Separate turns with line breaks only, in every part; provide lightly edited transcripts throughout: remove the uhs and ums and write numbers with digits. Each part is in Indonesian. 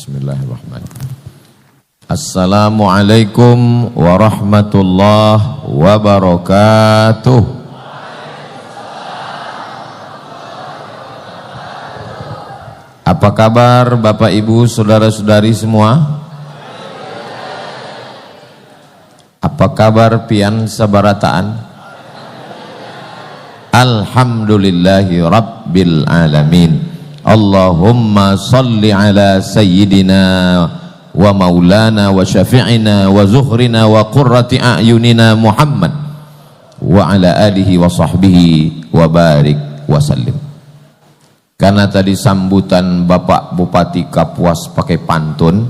Bismillahirrahmanirrahim. Assalamualaikum warahmatullahi wabarakatuh. Apa kabar Bapak Ibu saudara-saudari semua? Apa kabar pian sabarataan? Alhamdulillahi rabbil alamin. Allahumma salli ala sayyidina wa maulana wa syafi'ina wa zuhrina wa qurrati a'yunina Muhammad wa ala alihi wa sahbihi wa barik wa sallim. Karena tadi sambutan Bapak Bupati Kapuas pakai pantun,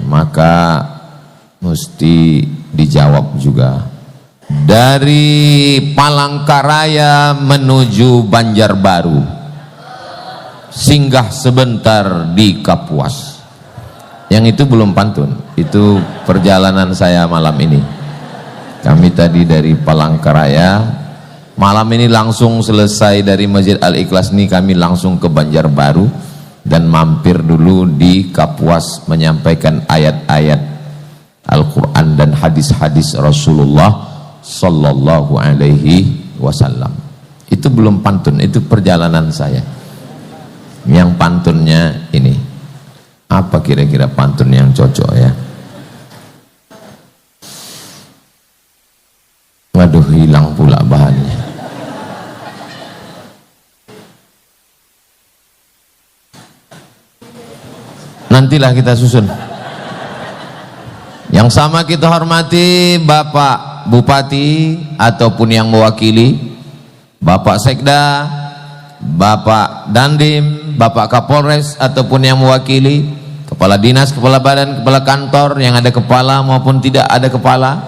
maka mesti dijawab juga. Dari Palangkaraya menuju Banjarbaru, singgah sebentar di Kapuas. Yang itu belum pantun, itu perjalanan saya malam ini. Kami tadi dari Palangkaraya, malam ini langsung selesai dari Masjid Al-Ikhlas ini, kami langsung ke Banjarbaru dan mampir dulu di Kapuas menyampaikan ayat-ayat Al-Quran dan hadis-hadis Rasulullah Sallallahu Alaihi Wasallam. Itu belum pantun, itu perjalanan saya. Yang pantunnya ini, apa kira-kira pantun yang cocok ya? Waduh, hilang pula bahannya. Nantilah kita susun. Yang sama kita hormati Bapak Bupati ataupun yang mewakili, Bapak Sekda, Bapak Dandim, Bapak Kapolres ataupun yang mewakili, kepala dinas, kepala badan, kepala kantor, yang ada kepala maupun tidak ada kepala,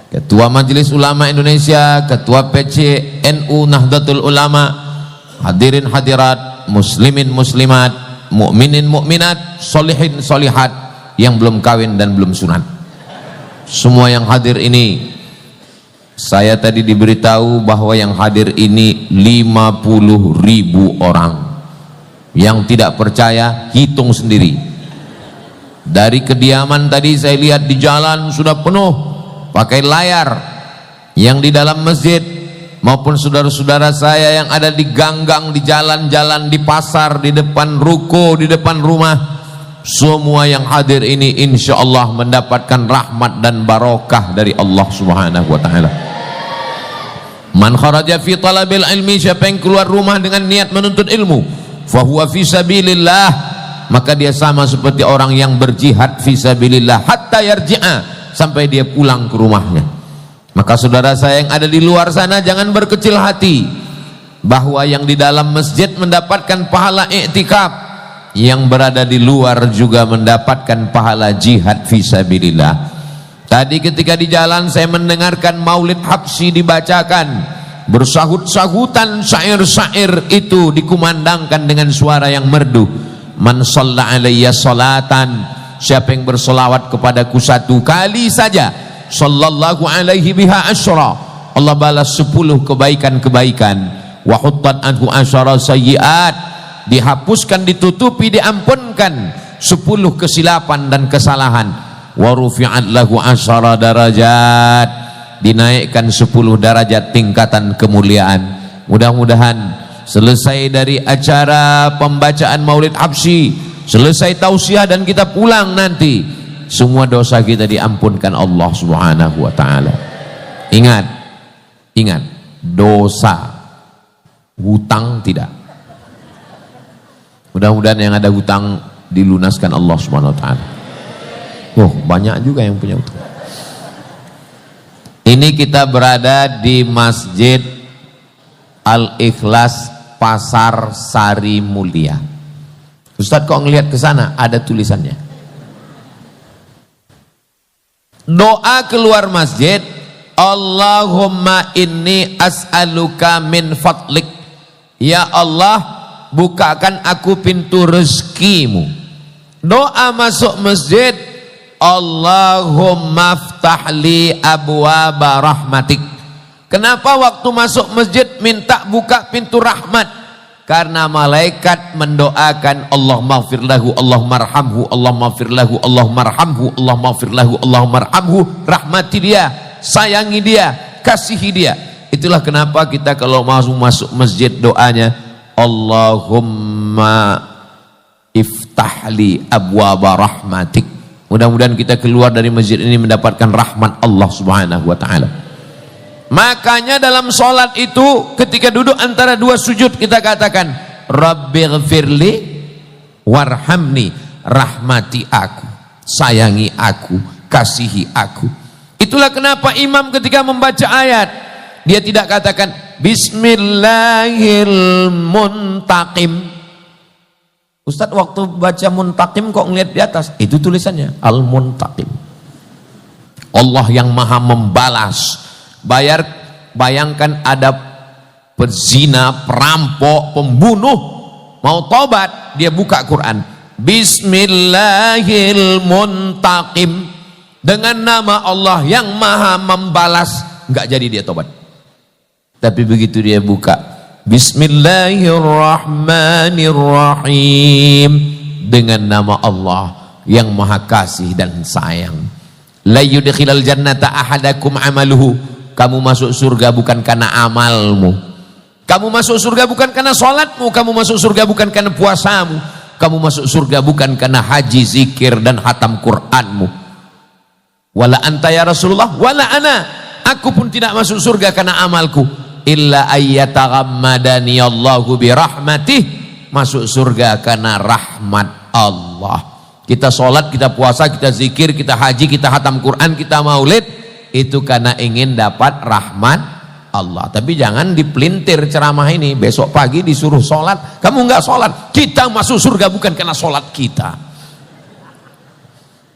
Ketua Majelis Ulama Indonesia, Ketua PC NU Nahdlatul Ulama, hadirin hadirat, muslimin muslimat, mukminin mukminat, solihin solihat, yang belum kawin dan belum sunat, semua yang hadir ini. Saya tadi diberitahu bahwa yang hadir ini 50.000 orang. Yang tidak percaya, hitung sendiri. Dari kediaman tadi saya lihat di jalan sudah penuh, pakai layar. Yang di dalam masjid maupun saudara-saudara saya yang ada di ganggang, di jalan-jalan, di pasar, di depan ruko, di depan rumah, semua yang hadir ini insya Allah mendapatkan rahmat dan barokah dari Allah Subhanahu wa ta'ala. Man kharaja fi talabil ilmi, siapa yang keluar rumah dengan niat menuntut ilmu, fahuwa fi sabilillah, maka dia sama seperti orang yang berjihad fi sabilillah hatta yarji'a, sampai dia pulang ke rumahnya. Maka saudara saya yang ada di luar sana jangan berkecil hati bahwa yang di dalam masjid mendapatkan pahala i'tikaf, yang berada di luar juga mendapatkan pahala jihad fisabilillah. Tadi ketika di jalan saya mendengarkan Maulid Habsyi dibacakan, bersahut-sahutan syair-syair itu dikumandangkan dengan suara yang merdu. Man shalla alayya salatan, siapa yang bersolawat kepadaku 1 kali saja, sallallahu alaihi biha asyra, Allah balas 10 kebaikan-kebaikan. Wa huttat anhu asyara sayyiat, dihapuskan, ditutupi, diampunkan 10 kesilapan dan kesalahan. Wa rufi'at lahu asyara darajat, dinaikkan 10 derajat tingkatan kemuliaan. Mudah-mudahan selesai dari acara pembacaan Maulid Habsyi, selesai tausiah dan kita pulang nanti, semua dosa kita diampunkan Allah Subhanahu wa ta'ala. Ingat, dosa, hutang tidak. Mudah-mudahan yang ada hutang dilunaskan Allah Subhanahu wa ta'ala. Oh, banyak juga yang punya hutang. Ini kita berada di Masjid Al-Ikhlas Pasar Sari Mulia. Ustadz kok ngelihat ke sana? Ada tulisannya. Doa keluar masjid, Allahumma inni as'aluka min fadlik, ya Allah, bukakan aku pintu rezekimu. Doa masuk masjid, Allahumma ftahli abwaba rahmatik. Kenapa waktu masuk masjid minta buka pintu rahmat? Karena malaikat mendoakan Allah maghfir lahu, Allah marhamhu, Allah maghfir lahu, Allah marhamhu, Allah maghfir lahu, Allah marhamhu. Rahmati dia, sayangi dia, kasihi dia. Itulah kenapa kita kalau masuk masjid doanya Allahumma iftahli abwaba rahmatik. Mudah-mudahan kita keluar dari masjid ini mendapatkan rahmat Allah subhanahu wa ta'ala. Makanya dalam sholat itu ketika duduk antara dua sujud kita katakan Rabbighfirli warhamni, rahmati aku, sayangi aku, kasihi aku. Itulah kenapa imam ketika membaca ayat dia tidak katakan Bismillahil muntaqim. Ustaz waktu baca muntaqim kok ngeliat di atas? Itu tulisannya al-muntaqim, Allah yang maha membalas. Bayangkan ada pezina, perampok, pembunuh mau tobat, dia buka Quran Bismillahil muntaqim, dengan nama Allah yang maha membalas, nggak jadi dia tobat. Tapi begitu dia buka Bismillahirrahmanirrahim, dengan nama Allah yang maha kasih dan sayang. La yudkhilal jannata ahadakum amaluhu, kamu masuk surga bukan karena amalmu, kamu masuk surga bukan karena sholatmu, kamu masuk surga bukan karena puasamu, kamu masuk surga bukan karena haji, zikir dan hatam Qur'anmu. Wala anta ya Rasulullah, wala ana, aku pun tidak masuk surga karena amalku. Illa ayyataghammadani Allahu birahmatih, masuk surga karena rahmat Allah. Kita sholat, kita puasa, kita zikir, kita haji, kita hatam Quran, kita maulid, itu karena ingin dapat rahmat Allah. Tapi jangan dipelintir ceramah ini, besok pagi disuruh sholat, kamu nggak sholat, kita masuk surga bukan karena sholat kita.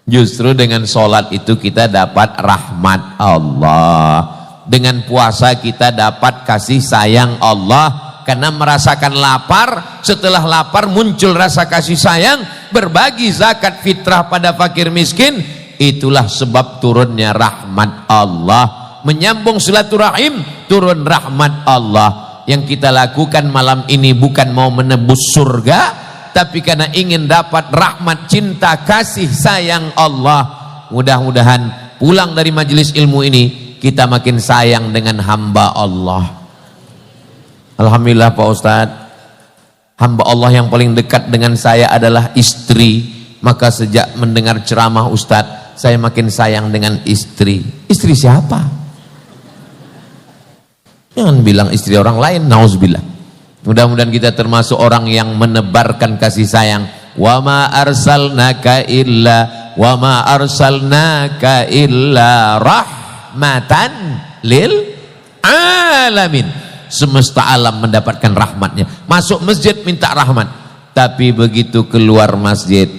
Justru dengan sholat itu kita dapat rahmat Allah, dengan puasa kita dapat kasih sayang Allah, karena merasakan lapar, setelah lapar muncul rasa kasih sayang, berbagi zakat fitrah pada fakir miskin. Itulah sebab turunnya rahmat Allah, menyambung silaturahim, turun rahmat Allah. Yang kita lakukan malam ini bukan mau menebus surga, tapi karena ingin dapat rahmat, cinta, kasih sayang Allah. Mudah-mudahan pulang dari majelis ilmu ini kita makin sayang dengan hamba Allah. Alhamdulillah Pak Ustadz, hamba Allah yang paling dekat dengan saya adalah istri. Maka sejak mendengar ceramah Ustadz, saya makin sayang dengan istri. Istri siapa? Jangan bilang istri orang lain, nauzubillah. Mudah-mudahan kita termasuk orang yang menebarkan kasih sayang. Wa ma arsalnaka illa rahmatan lil alamin. Semesta alam mendapatkan rahmatnya. Masuk masjid minta rahmat, tapi begitu keluar masjid,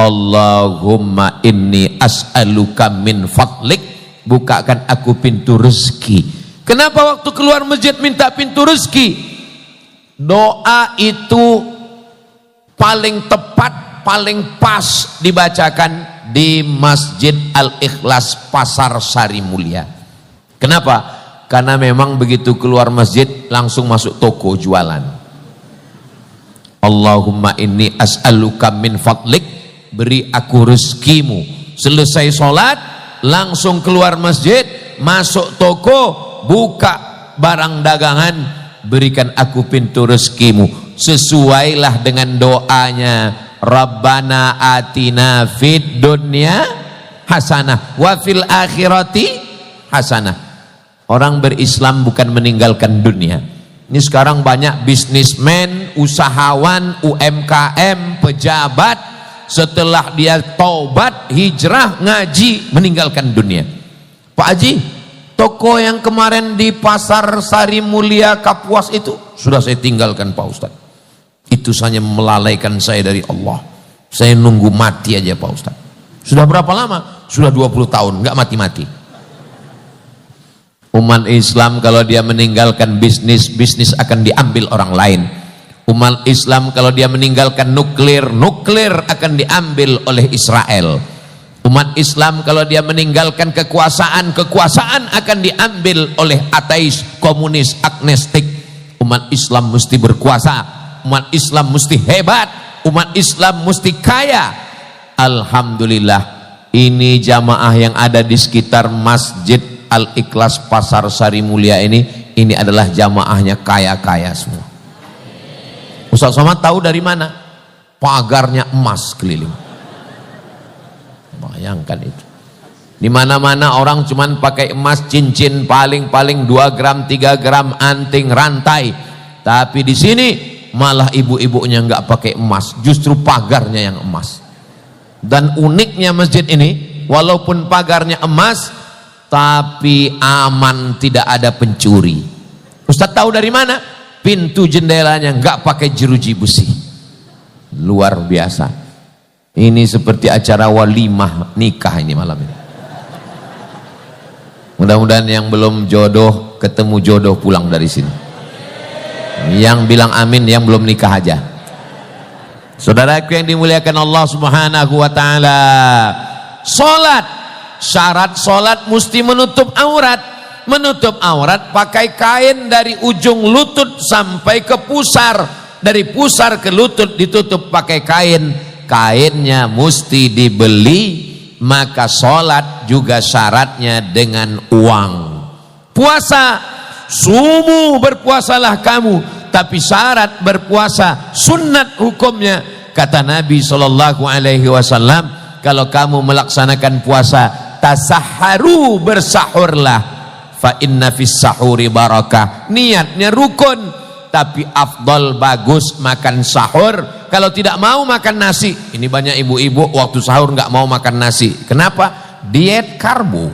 Allahumma inni as'aluka min fadlik, bukakan aku pintu rezeki. Kenapa waktu keluar masjid minta pintu rezeki? Doa itu paling tepat, paling pas dibacakan di Masjid Al-Ikhlas Pasar Sari Mulia. Kenapa? Karena memang begitu keluar masjid langsung masuk toko jualan. Allahumma inni as'aluka min fadlik, beri aku rezekimu. Selesai sholat langsung keluar masjid, masuk toko, buka barang dagangan, berikan aku pintu rezekimu. Sesuailah dengan doanya, Rabbana atina fid dunya hasanah wa fil akhirati hasanah. Orang berislam bukan meninggalkan dunia. Ini sekarang banyak bisnismen, usahawan, UMKM, pejabat, setelah dia taubat, hijrah, ngaji, meninggalkan dunia. Pak Haji, toko yang kemarin di Pasar Sari Mulia Kapuas itu sudah saya tinggalkan Pak Ustadz. Itu saja melalaikan saya dari Allah. Saya nunggu mati aja Pak Ustadz. Sudah berapa lama? Sudah 20 tahun, nggak mati-mati. Umat Islam kalau dia meninggalkan bisnis, bisnis akan diambil orang lain. Umat Islam kalau dia meninggalkan nuklir, nuklir akan diambil oleh Israel. Umat Islam kalau dia meninggalkan kekuasaan, kekuasaan akan diambil oleh ateis, komunis, agnostik. Umat Islam mesti berkuasa. umat Islam mesti hebat, umat Islam mesti kaya. Alhamdulillah, ini jamaah yang ada di sekitar Masjid Al-Ikhlas Pasar Sari Mulia ini adalah jamaahnya kaya-kaya semua. Ustaz Somad tahu dari mana? Pagarnya emas keliling. Bayangkan itu. Di mana-mana orang cuman pakai emas, cincin paling-paling 2 gram, 3 gram, anting, rantai. Tapi di sini malah ibu-ibunya nggak pakai emas, justru pagarnya yang emas. Dan uniknya masjid ini, walaupun pagarnya emas, tapi aman, tidak ada pencuri. Ustaz tahu dari mana? Pintu jendelanya nggak pakai jeruji besi. Luar biasa. Ini seperti acara walimah nikah ini malam ini. Mudah-mudahan yang belum jodoh ketemu jodoh pulang dari sini. Yang bilang amin yang belum nikah aja. Saudaraku yang dimuliakan Allah Subhanahu wa taala. Salat, syarat salat mesti menutup aurat. Menutup aurat pakai kain dari ujung lutut sampai ke pusar. Dari pusar ke lutut ditutup pakai kain. Kainnya mesti dibeli. Maka sholat juga syaratnya dengan uang. Puasa, sumu berpuasalah kamu, tapi syarat berpuasa sunnat hukumnya. Kata Nabi SAW, kalau kamu melaksanakan puasa, tasahharu, bersahurlah, fa inna fis sahuri barakah. Niatnya rukun, tapi afdal bagus makan sahur. Kalau tidak mau makan nasi, ini banyak ibu-ibu waktu sahur nggak mau makan nasi. Kenapa? Diet karbo.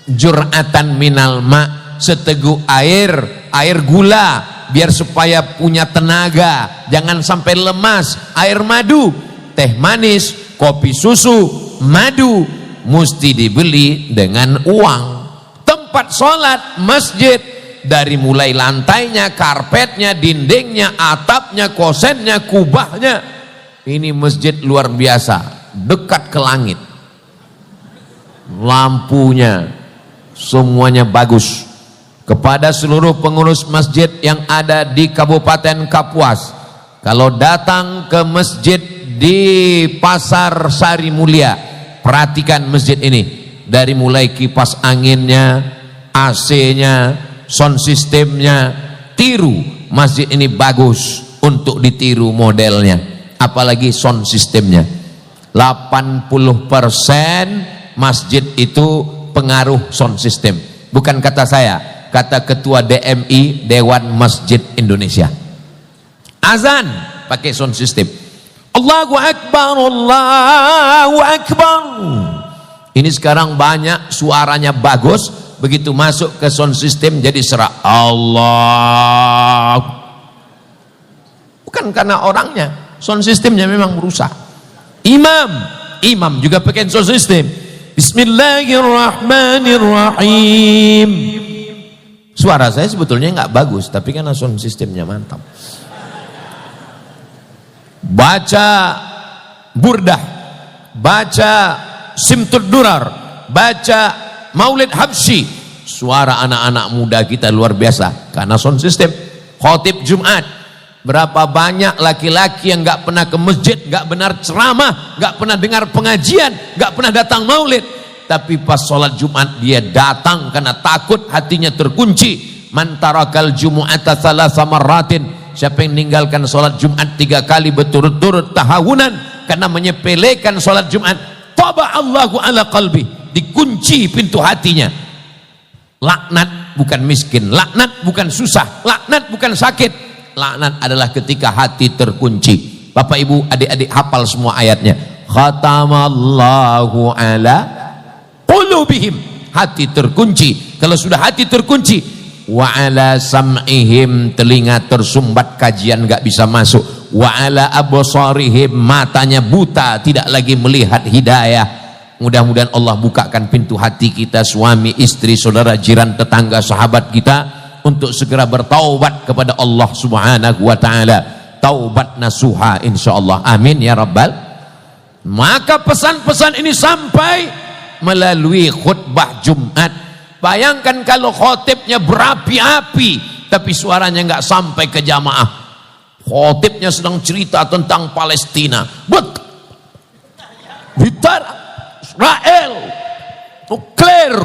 Jur'atan minal ma, seteguk air gula, biar supaya punya tenaga, jangan sampai lemas. Air madu, teh manis, kopi susu, madu, mesti dibeli dengan uang. Tempat sholat masjid, dari mulai lantainya, karpetnya, dindingnya, atapnya, kosennya, kubahnya, ini masjid luar biasa, dekat ke langit. Lampunya semuanya bagus. Kepada seluruh pengurus masjid yang ada di Kabupaten Kapuas, kalau datang ke masjid di Pasar Sari Mulia, perhatikan masjid ini, dari mulai kipas anginnya, AC-nya, sound systemnya, tiru. Masjid ini bagus untuk ditiru modelnya, apalagi sound systemnya. 80% masjid itu pengaruh sound system. Bukan kata saya, kata ketua DMI, Dewan Masjid Indonesia. Azan pakai sound system. Allahu Akbar, Allahu Akbar. Ini sekarang banyak suaranya bagus, begitu masuk ke sound system jadi serak. Allah. Bukan karena orangnya, sound systemnya memang merusak. Imam juga pakai sound system. Bismillahirrahmanirrahim. Suara saya sebetulnya nggak bagus, tapi karena sound systemnya mantap. Baca burdah, baca simtud durar, baca Maulid Habsyi, suara anak-anak muda kita luar biasa karena sound system. Khotib Jumat, berapa banyak laki-laki yang nggak pernah ke masjid, nggak benar ceramah, nggak pernah dengar pengajian, nggak pernah datang maulid, tapi pas sholat Jumat dia datang karena takut hatinya terkunci. Man tarakal jumu'ata thalatha marratin, siapa yang meninggalkan sholat Jumat 3 kali berturut-turut tahawunan karena menyepelekan sholat Jumat, taba Allahu ala qalbi, dikunci pintu hatinya. Laknat bukan miskin, laknat bukan susah, laknat bukan sakit, laknat adalah ketika hati terkunci. Bapak ibu adik-adik hafal semua ayatnya. Khatamallahu ala qulubihim, hati terkunci. Kalau sudah hati terkunci, wa ala sam'ihim, telinga tersumbat kajian nggak bisa masuk, wa ala absarihim, matanya buta tidak lagi melihat hidayah. Mudah-mudahan Allah bukakan pintu hati kita, suami, istri, saudara, jiran, tetangga, sahabat kita, untuk segera bertaubat kepada Allah Subhanahu wa ta'ala. Taubat nasuha insyaallah. Amin ya rabbal. Maka pesan-pesan ini sampai melalui khutbah Jumat. Bayangkan kalau khotibnya berapi-api tapi suaranya nggak sampai ke jamaah. khotibnya sedang cerita tentang Palestina, bicara Israel nuklir.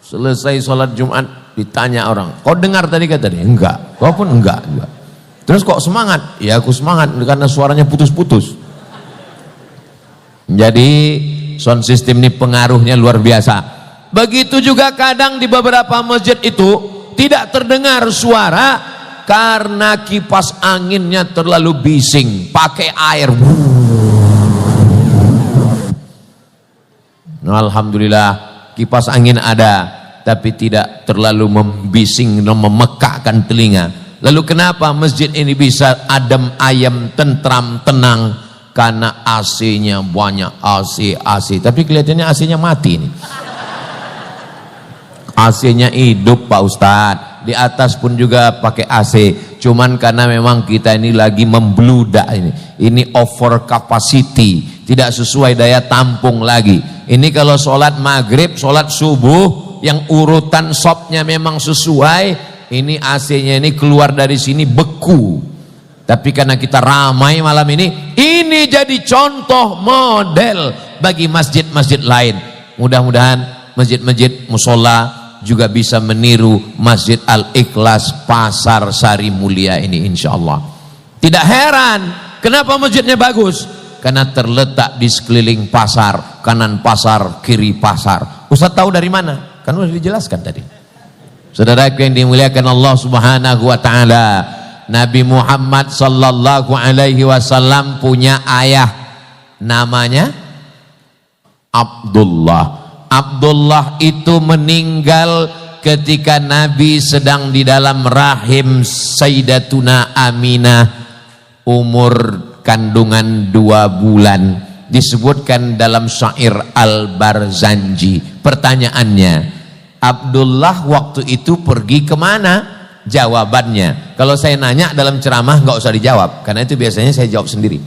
Selesai sholat Jumat ditanya orang, kau dengar tadi kata dia? Enggak. Kau pun enggak juga. Terus kok semangat? Ya aku semangat karena suaranya putus-putus. Jadi sound system ini pengaruhnya luar biasa. Begitu juga kadang di beberapa masjid itu tidak terdengar suara karena kipas anginnya terlalu bising, pakai air. Alhamdulillah kipas angin ada, tapi tidak terlalu membising dan memekakkan telinga. Lalu kenapa masjid ini bisa adem ayem, tentram, tenang? Karena AC-nya banyak, AC. Tapi kelihatannya AC-nya mati nih. AC-nya hidup Pak Ustadz. Di atas pun juga pakai AC. Cuman karena memang kita ini lagi membludak ini. Ini over capacity, tidak sesuai daya tampung lagi. Ini kalau sholat maghrib, sholat subuh, yang urutan shopnya memang sesuai. Ini AC-nya ini keluar dari sini beku. Tapi karena kita ramai malam ini jadi contoh model bagi masjid-masjid lain. Mudah-mudahan masjid-masjid musola juga bisa meniru Masjid Al-Ikhlas Pasar Sari Mulia ini insyaallah. Tidak heran kenapa masjidnya bagus, karena terletak di sekeliling pasar, kanan pasar, kiri pasar. Ustaz tahu dari mana? Kan sudah dijelaskan tadi. Saudara yang dimuliakan Allah Subhanahu wa taala, Nabi Muhammad sallallahu alaihi wasallam punya ayah namanya Abdullah. Abdullah itu meninggal ketika Nabi sedang di dalam rahim Sayyidatuna Aminah, umur kandungan 2 bulan. Disebutkan dalam syair Al-Barzanji. Pertanyaannya, Abdullah waktu itu pergi kemana? Jawabannya, kalau saya nanya dalam ceramah nggak usah dijawab, karena itu biasanya saya jawab sendiri.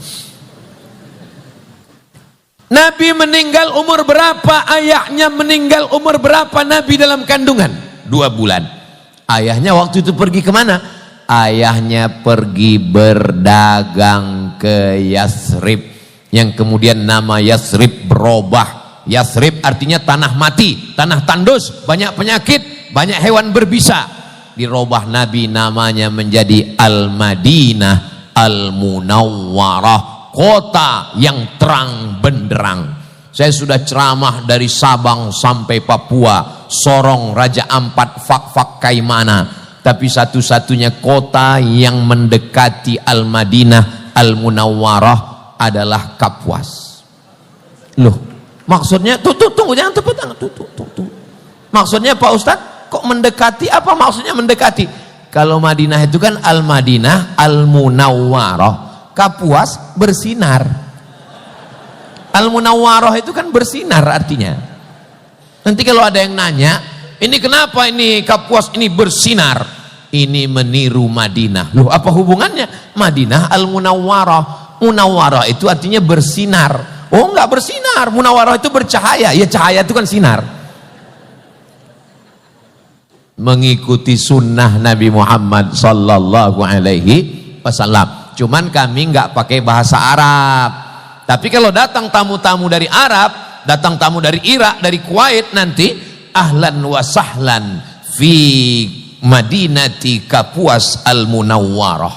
Nabi meninggal umur berapa? Ayahnya meninggal umur berapa Nabi dalam kandungan? 2 bulan. Ayahnya waktu itu pergi kemana? Ayahnya pergi berdagang ke Yasrib, yang kemudian nama Yasrib berubah. Yasrib artinya tanah mati, tanah tandus, banyak penyakit, banyak hewan berbisa. Dirubah Nabi namanya menjadi Al-Madinah Al-Munawwarah, kota yang terang benderang. Saya sudah ceramah dari Sabang sampai Papua, Sorong, Raja Ampat, Fak-Fak, Kaimana. Tapi satu-satunya kota yang mendekati Al-Madinah Al-Munawwarah adalah Kapuas. Loh, maksudnya tunggu, jangan tepuk tangan. Tunggu. Maksudnya Pak Ustadz, kok mendekati? Apa maksudnya mendekati? Kalau Madinah itu kan Al-Madinah Al-Munawwarah, Kapuas bersinar. Al-Munawwarah itu kan bersinar artinya. Nanti kalau ada yang nanya, ini kenapa ini Kapuas ini bersinar? Ini meniru Madinah. Loh, apa hubungannya? Madinah Al-Munawwarah. Munawwarah itu artinya bersinar. Oh, enggak bersinar. Munawwarah itu bercahaya. Ya, cahaya itu kan sinar. Mengikuti sunnah Nabi Muhammad sallallahu alaihi wasallam. Cuman kami enggak pakai bahasa Arab. Tapi kalau datang tamu-tamu dari Arab, datang tamu dari Irak, dari Kuwait nanti, ahlan wa sahlan fi Madinati Kapuas Al-Munawwarah.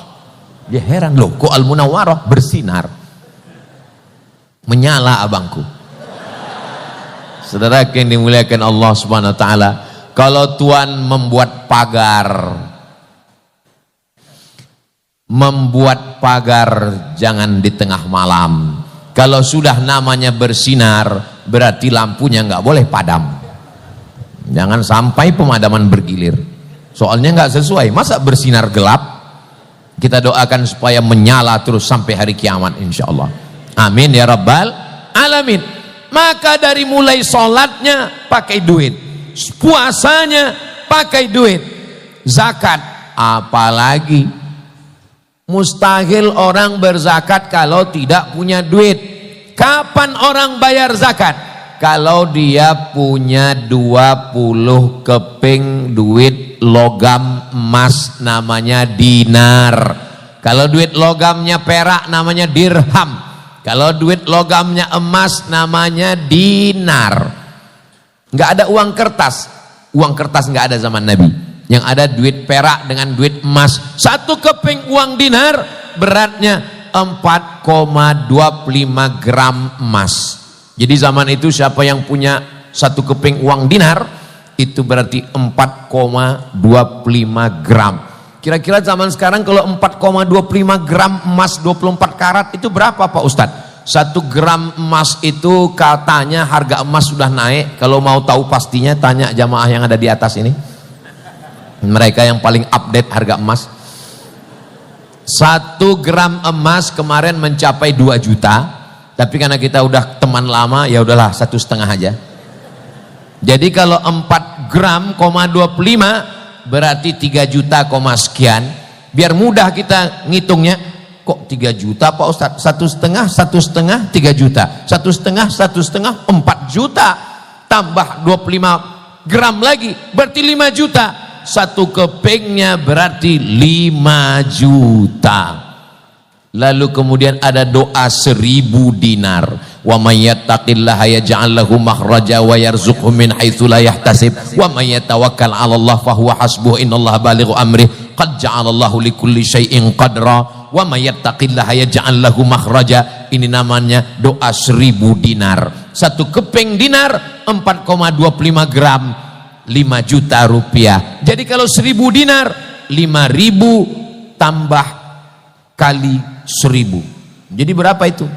Dia heran, loh kok Al-Munawwarah bersinar, menyala abangku. Saudara yang dimuliakan Allah Subhanahu wa taala, kalau Tuhan membuat pagar jangan di tengah malam. Kalau sudah namanya bersinar, berarti lampunya nggak boleh padam. Jangan sampai pemadaman bergilir, soalnya nggak sesuai. Masa bersinar gelap? Kita doakan supaya menyala terus sampai hari kiamat insyaallah. Amin ya rabbal alamin. Maka dari mulai sholatnya pakai duit, puasanya pakai duit, zakat apalagi. Mustahil orang berzakat kalau tidak punya duit. Kapan orang bayar zakat? kalau dia punya 20 keping duit logam emas namanya dinar. Kalau duit logamnya perak namanya dirham. Kalau duit logamnya emas namanya dinar. Nggak ada uang kertas. Uang kertas nggak ada zaman Nabi. Yang ada duit perak dengan duit emas. 1 keping uang dinar beratnya 4,25 gram emas. Jadi zaman itu siapa yang punya 1 keping uang dinar itu berarti 4,25 gram. Kira-kira zaman sekarang kalau 4,25 gram emas 24 karat itu berapa Pak Ustadz? 1 gram emas itu katanya harga emas sudah naik. Kalau mau tahu pastinya tanya jamaah yang ada di atas ini. Mereka yang paling update harga emas. 1 gram emas kemarin mencapai 2 juta. Tapi karena kita udah teman lama, ya udahlah 1,5 aja. Jadi kalau 4 gram, 25 berarti 3 juta, sekian. Biar mudah kita ngitungnya. Kok 3 juta Pak Ustadz? 1,5, 1,5, 3 juta. 1,5, 1,5, 4 juta. Tambah 25 gram lagi, berarti 5 juta. 1 kepingnya berarti 5 juta. Lalu kemudian ada doa 1000 dinar. Wa may yattaqillaha yaj'al lahu makhraja wa yarzuqhu min haitsu la yahtasib. Wa may yatawakkal 'ala Allah fa huwa hasbuh. Innallaha balighu amrih. Qad ja'alallahu likulli syai'in qadra. Wa may yattaqillaha yaj'al lahu makhraja. Ini namanya doa 1000 dinar. 1 keping dinar 4,25 gram, 5 juta rupiah. Jadi kalau 1000 dinar 5.000 tambah kali 1000. Jadi berapa itu?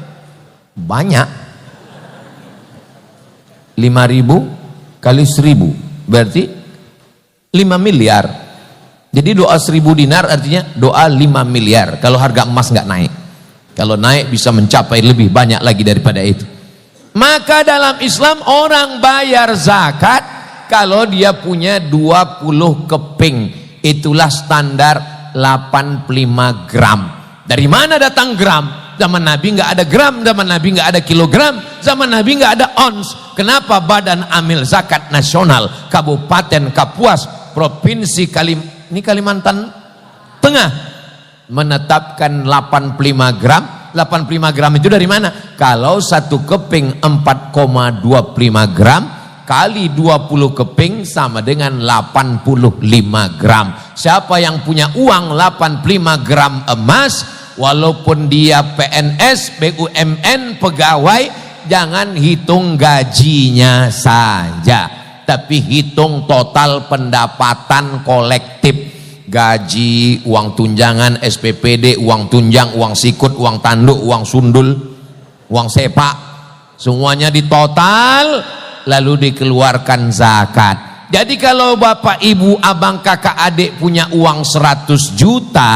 Banyak. 5.000 kali 1000 berarti 5 miliar. Jadi doa 1000 dinar artinya doa 5 miliar kalau harga emas nggak naik. Kalau naik bisa mencapai lebih banyak lagi daripada itu. Maka dalam Islam orang bayar zakat kalau dia punya 20 keping. Itulah standar 85 gram. Dari mana datang gram? Zaman Nabi nggak ada gram, zaman Nabi nggak ada kilogram, zaman Nabi nggak ada ons. Kenapa Badan Amil Zakat Nasional Kabupaten Kapuas Provinsi Kalimantan Tengah menetapkan 85 gram? 85 gram itu dari mana? Kalau 1 keping 4,25 gram kali 20 keping sama dengan 85 gram. Siapa yang punya uang 85 gram emas, walaupun dia PNS, BUMN, pegawai, jangan hitung gajinya saja, tapi hitung total pendapatan kolektif. Gaji, uang tunjangan, SPPD, uang tunjang, uang sikut, uang tanduk, uang sundul, uang sepak, semuanya ditotal lalu dikeluarkan zakat. Jadi kalau bapak, ibu, abang, kakak, adik punya uang 100 juta,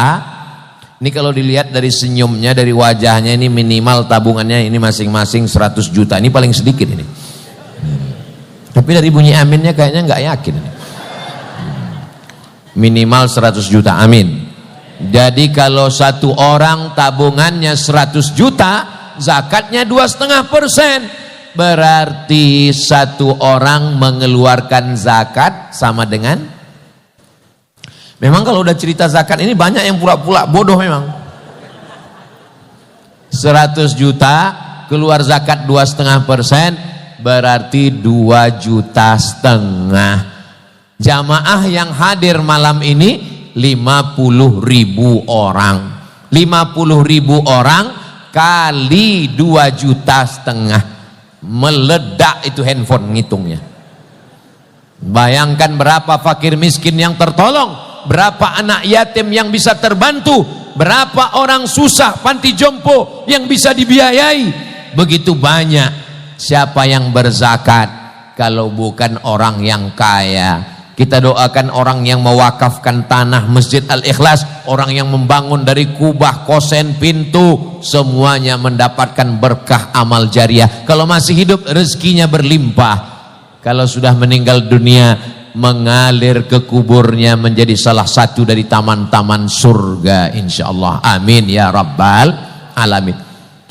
ini kalau dilihat dari senyumnya, dari wajahnya, ini minimal tabungannya ini masing-masing 100 juta. Ini paling sedikit ini. Tapi dari bunyi aminnya kayaknya nggak yakin ini. Minimal 100 juta, amin. Jadi kalau satu orang tabungannya 100 juta, zakatnya 2,5%. Berarti satu orang mengeluarkan zakat sama dengan, memang kalau udah cerita zakat ini banyak yang pura-pura bodoh memang. 100 juta keluar zakat 2,5%, berarti 2,5 juta. Jamaah yang hadir malam ini 50.000 orang. 50.000 orang kali 2,5 juta. Meledak itu handphone ngitungnya. Bayangkan berapa fakir miskin yang tertolong, berapa anak yatim yang bisa terbantu, berapa orang susah panti jompo yang bisa dibiayai. Begitu banyak. Siapa yang berzakat kalau bukan orang yang kaya? Kita doakan orang yang mewakafkan tanah Masjid Al-Ikhlas, orang yang membangun dari kubah, kosen, pintu, semuanya mendapatkan berkah amal jariah. Kalau masih hidup rezekinya berlimpah. Kalau sudah meninggal dunia mengalir ke kuburnya menjadi salah satu dari taman-taman surga insyaallah. Amin ya rabbal alamin.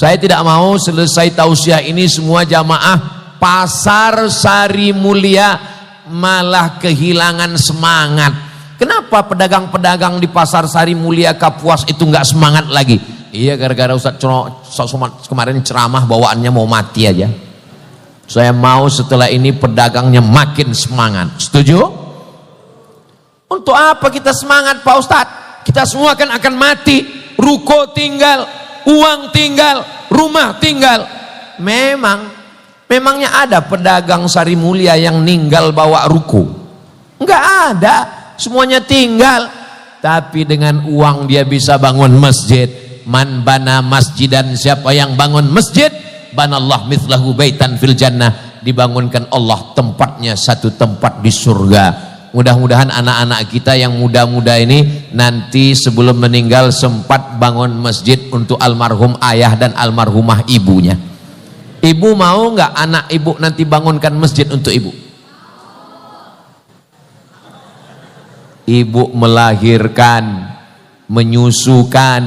Saya tidak mau selesai tausiah ini semua jamaah Pasar Sari Mulia malah kehilangan semangat. Kenapa pedagang-pedagang di Pasar Sari Mulia Kapuas itu nggak semangat lagi? Iya, gara-gara Ustaz Somad kemarin ceramah bawaannya mau mati aja. Saya mau setelah ini pedagangnya makin semangat. Setuju? Untuk apa kita semangat Pak Ustadz? Kita semua kan akan mati. Ruko tinggal, uang tinggal, rumah tinggal. Memangnya ada pedagang Sari Mulia yang ninggal bawa ruko? Enggak ada, semuanya tinggal. Tapi dengan uang dia bisa bangun masjid. Man bana masjidan, siapa yang bangun masjid, banallah mithlahu baitan fil jannah, dibangunkan Allah tempatnya satu tempat di surga. Mudah-mudahan anak-anak kita yang muda-muda ini nanti sebelum meninggal sempat bangun masjid untuk almarhum ayah dan almarhumah ibunya. Ibu mau nggak anak ibu nanti bangunkan masjid untuk ibu? Ibu melahirkan, menyusukan,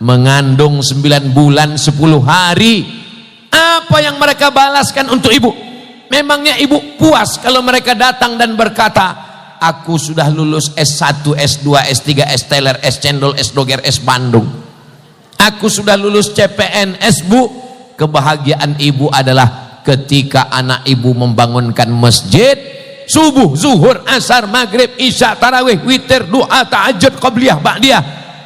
mengandung 9 bulan 10 hari. Apa yang mereka balaskan untuk ibu? Memangnya ibu puas kalau mereka datang dan berkata, aku sudah lulus S1, S2, S3, S Teler, S Cendol, S Doger, S Bandung. Aku sudah lulus CPNS, Bu. Kebahagiaan ibu adalah ketika anak ibu membangunkan masjid, subuh, zuhur, asar, maghrib, isya, tarawih, witir, doa, tahajud, qabliyah, ba'diyah,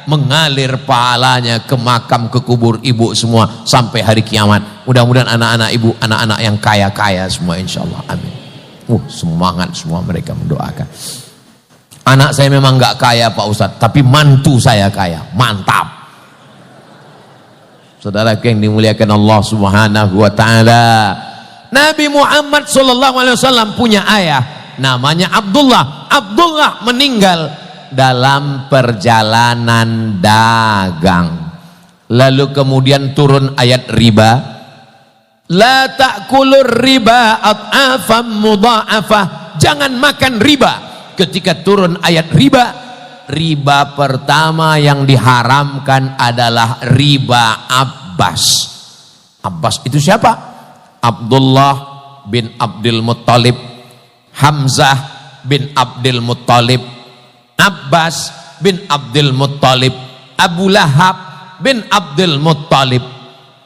mengalir pahalanya ke makam, ke kubur ibu semua sampai hari kiamat. Mudah-mudahan anak-anak ibu, anak-anak yang kaya-kaya semua, insyaallah, amin. Semangat semua mereka mendoakan. Anak saya memang nggak kaya Pak Ustadz, tapi mantu saya kaya, mantap. Saudara yang dimuliakan Allah Subhanahu wa taala, Nabi Muhammad SAW punya ayah namanya Abdullah. Abdullah meninggal dalam perjalanan dagang. Lalu kemudian turun ayat riba. La ta'kulur riba ad'afan mudha'afah. Jangan makan riba. Ketika turun ayat riba, riba pertama yang diharamkan adalah riba Abbas. Abbas itu siapa? Abdullah bin Abdul Muttalib, Hamzah bin Abdul Muttalib, Abbas bin Abdul Muttalib, Abu Lahab bin Abdul Muttalib.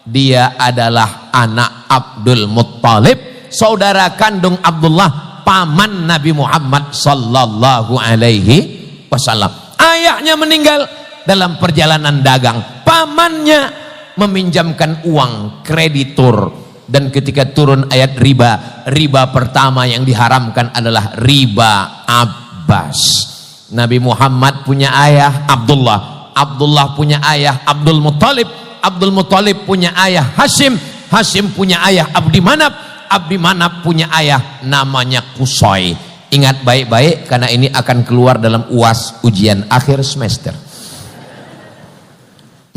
Dia adalah anak Abdul Muttalib, saudara kandung Abdullah, paman Nabi Muhammad sallallahu alaihi wasallam. Ayahnya meninggal dalam perjalanan dagang. Pamannya meminjamkan uang kreditur, dan ketika turun ayat riba, riba pertama yang diharamkan adalah riba Abbas. Nabi Muhammad punya ayah Abdullah, Abdullah punya ayah Abdul Muttalib, Abdul Muttalib punya ayah Hashim, Hashim punya ayah Abdi Manaf, Abdi Manaf punya ayah namanya Qusay. Ingat baik-baik karena ini akan keluar dalam UAS, ujian akhir semester.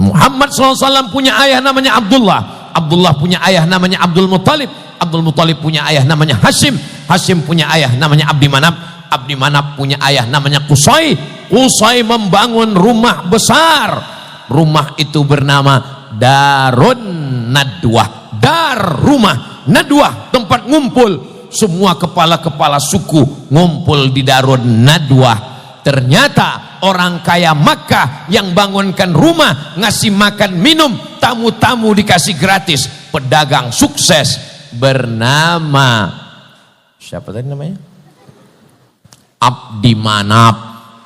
Muhammad SAW punya ayah namanya Abdullah, Abdullah punya ayah namanya Abdul Muttalib, Abdul Muttalib punya ayah namanya Hashim, Hashim punya ayah namanya Abdi Manaf, Abdi Manaf punya ayah namanya Qusay. Qusay membangun rumah besar. Rumah itu bernama Darun Nadwah. Dar rumah, Nadwah tempat ngumpul. Semua kepala-kepala suku ngumpul di Darun Nadwah. Ternyata orang kaya Makkah yang bangunkan rumah, ngasih makan minum, tamu-tamu dikasih gratis. Pedagang sukses bernama siapa tadi namanya? Abdi Manaf,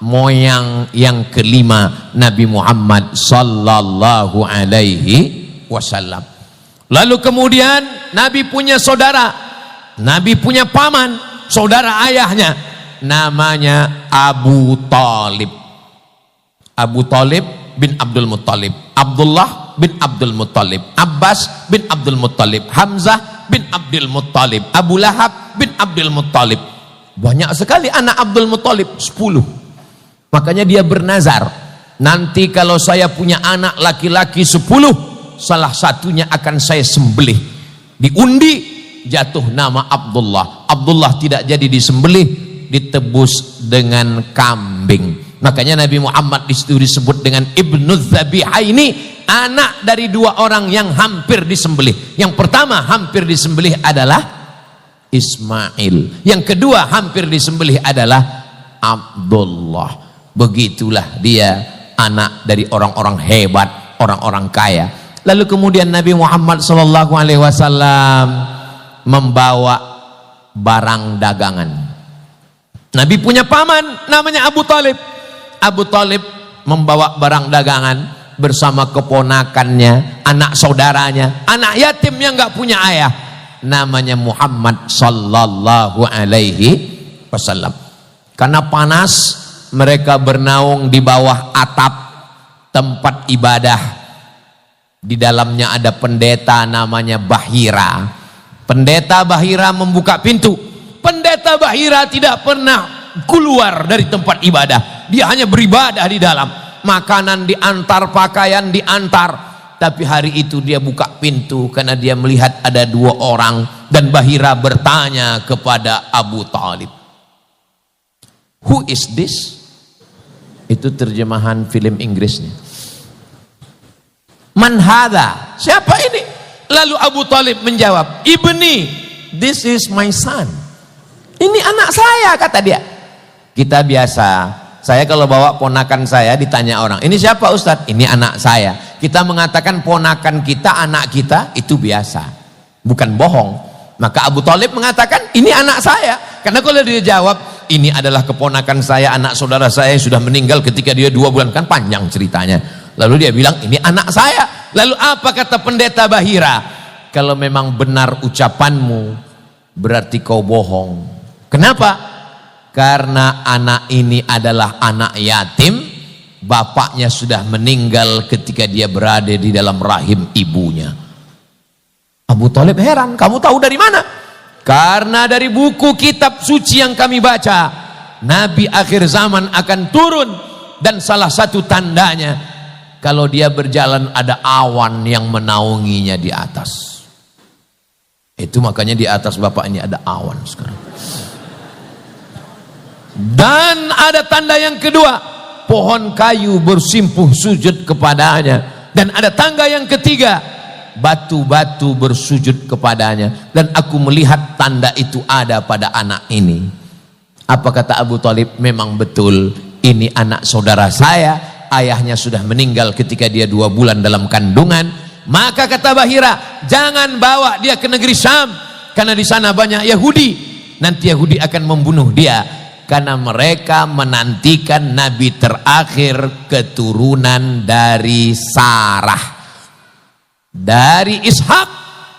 moyang yang kelima Nabi Muhammad sallallahu alaihi wasallam. Lalu kemudian Nabi punya saudara, Nabi punya paman, saudara ayahnya, namanya Abu Talib. Abu Talib bin Abdul Muttalib, Abdullah bin Abdul Muttalib, Abbas bin Abdul Muttalib, Hamzah bin Abdul Muttalib, Abu Lahab bin Abdul Muttalib. Banyak sekali anak Abdul Muttalib, 10. Makanya dia bernazar, nanti kalau saya punya anak laki-laki 10, salah satunya akan saya sembelih. Diundi, jatuh nama Abdullah. Abdullah tidak jadi disembelih, ditebus dengan kambing. Makanya Nabi Muhammad disitu disebut dengan Ibnu Dzabihaini, anak dari dua orang yang hampir disembelih. Yang pertama hampir disembelih adalah Ismail. Yang kedua hampir disembelih adalah Abdullah. Begitulah dia anak dari orang-orang hebat, orang-orang kaya. Lalu kemudian Nabi Muhammad SAW membawa barang dagangan. Nabi punya paman namanya Abu Talib. Abu Talib membawa barang dagangan bersama keponakannya, anak saudaranya, anak yatim yang nggak punya ayah, namanya Muhammad sallallahu alaihi wasallam. Karena panas, mereka bernaung di bawah atap tempat ibadah. Di dalamnya ada pendeta namanya Bahira. Pendeta Bahira membuka pintu. Pendeta Bahira tidak pernah keluar dari tempat ibadah. Dia hanya beribadah di dalam. Makanan diantar, pakaian diantar. Tapi hari itu dia buka pintu karena dia melihat ada dua orang. Dan Bahira bertanya kepada Abu Talib, "Who is this?" Itu terjemahan film Inggrisnya. "Man hadha?" Siapa ini? Lalu Abu Talib menjawab, "Ibni, this is my son." Ini anak saya, kata dia. Kita biasa, saya kalau bawa ponakan saya ditanya orang, "Ini siapa Ustadz?" "Ini anak saya." Kita mengatakan ponakan kita, anak kita, itu biasa, bukan bohong. Maka Abu Talib mengatakan, "Ini anak saya." Karena kalau dia jawab, "Ini adalah keponakan saya, anak saudara saya yang sudah meninggal ketika dia 2 bulan," kan panjang ceritanya. Lalu dia bilang, "Ini anak saya." Lalu apa kata pendeta Bahira? "Kalau memang benar ucapanmu, berarti kau bohong." Kenapa? Karena anak ini adalah anak yatim, bapaknya sudah meninggal ketika dia berada di dalam rahim ibunya. Abu Talib heran, "Kamu tahu dari mana?" "Karena dari buku kitab suci yang kami baca, Nabi akhir zaman akan turun, dan salah satu tandanya kalau dia berjalan ada awan yang menaunginya di atas." Itu makanya di atas bapak ini ada awan sekarang. Dan ada tanda yang kedua, pohon kayu bersimpuh sujud kepadanya. Dan ada tangga yang ketiga, batu-batu bersujud kepadanya. Dan aku melihat tanda itu ada pada anak ini. Apa kata Abu Talib? "Memang betul, ini anak saudara saya. Ayahnya sudah meninggal ketika dia 2 bulan dalam kandungan." Maka kata Bahira, "Jangan bawa dia ke negeri Syam, karena di sana banyak Yahudi. Nanti Yahudi akan membunuh dia. Karena mereka menantikan Nabi terakhir keturunan dari Sarah, dari Ishak.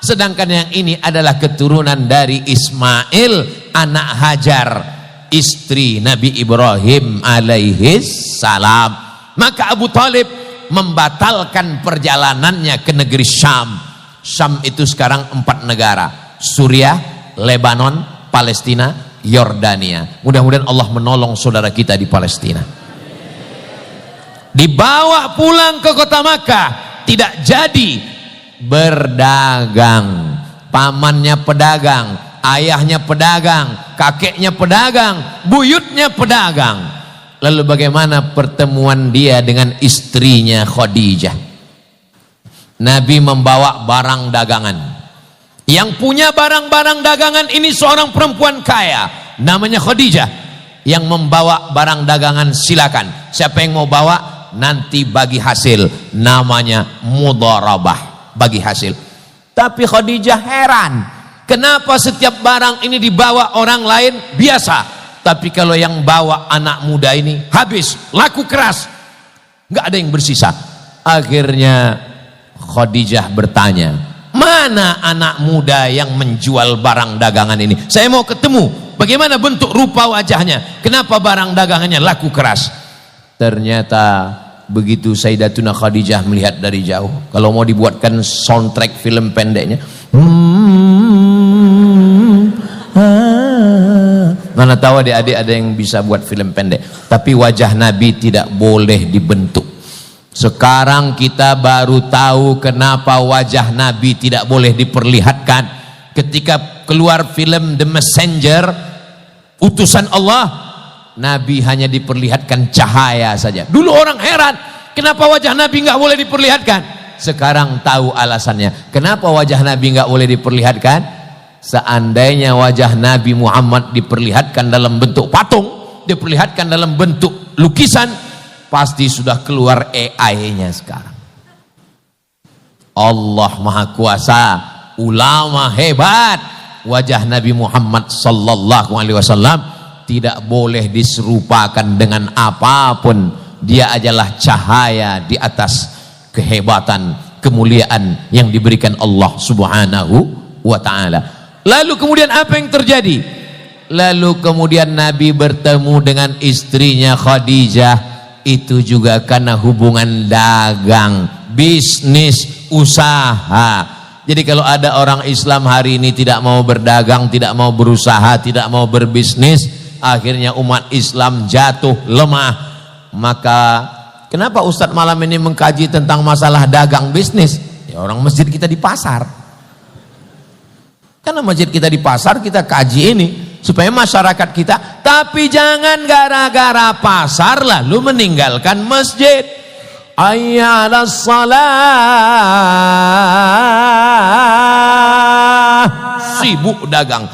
Sedangkan yang ini adalah keturunan dari Ismail, anak Hajar, istri Nabi Ibrahim alaihi salam." Maka Abu Talib membatalkan perjalanannya ke negeri Syam. Syam itu sekarang 4 negara: Suriah, Lebanon, Palestina, Yordania. Mudah-mudahan Allah menolong saudara kita di Palestina. Dibawa pulang ke kota Makkah, tidak jadi berdagang. Pamannya pedagang, ayahnya pedagang, kakeknya pedagang, buyutnya pedagang. Lalu bagaimana pertemuan dia dengan istrinya Khadijah? Nabi membawa barang dagangan. Yang punya barang-barang dagangan ini seorang perempuan kaya namanya Khadijah. Yang membawa barang dagangan silakan. Siapa yang mau bawa nanti bagi hasil. Namanya mudharabah, bagi hasil. Tapi Khadijah heran, kenapa setiap barang ini dibawa orang lain biasa, tapi kalau yang bawa anak muda ini habis, laku keras, nggak ada yang bersisa. Akhirnya Khadijah bertanya, "Mana anak muda yang menjual barang dagangan ini? Saya mau ketemu. Bagaimana bentuk rupa wajahnya? Kenapa barang dagangannya laku keras?" Ternyata begitu Sayyidatuna Khadijah melihat dari jauh. Kalau mau dibuatkan soundtrack film pendeknya, mana tahu adik-adik ada yang bisa buat film pendek. Tapi wajah Nabi tidak boleh dibentuk. Sekarang kita baru tahu kenapa wajah Nabi tidak boleh diperlihatkan. Ketika keluar film The Messenger, utusan Allah, Nabi hanya diperlihatkan cahaya saja. Dulu orang heran, kenapa wajah Nabi nggak boleh diperlihatkan? Sekarang tahu alasannya. Kenapa wajah Nabi nggak boleh diperlihatkan? Seandainya wajah Nabi Muhammad diperlihatkan dalam bentuk patung, diperlihatkan dalam bentuk lukisan, pasti sudah keluar AI-nya sekarang. Allah Maha Kuasa, ulama hebat. Wajah Nabi Muhammad sallallahu alaihi wasallam tidak boleh diserupakan dengan apapun. Dia adalah cahaya di atas kehebatan, kemuliaan yang diberikan Allah Subhanahu wa taala. Lalu kemudian apa yang terjadi? Lalu kemudian Nabi bertemu dengan istrinya Khadijah, itu juga karena hubungan dagang, bisnis, usaha. Jadi kalau ada orang Islam hari ini tidak mau berdagang, tidak mau berusaha, tidak mau berbisnis, akhirnya umat Islam jatuh lemah. Maka kenapa Ustadz malam ini mengkaji tentang masalah dagang bisnis? Ya, orang masjid kita di pasar. Karena masjid kita di pasar, kita kaji ini supaya masyarakat kita. Tapi jangan gara-gara pasar lalu meninggalkan masjid. Hayya 'alas shalah, sibuk dagang.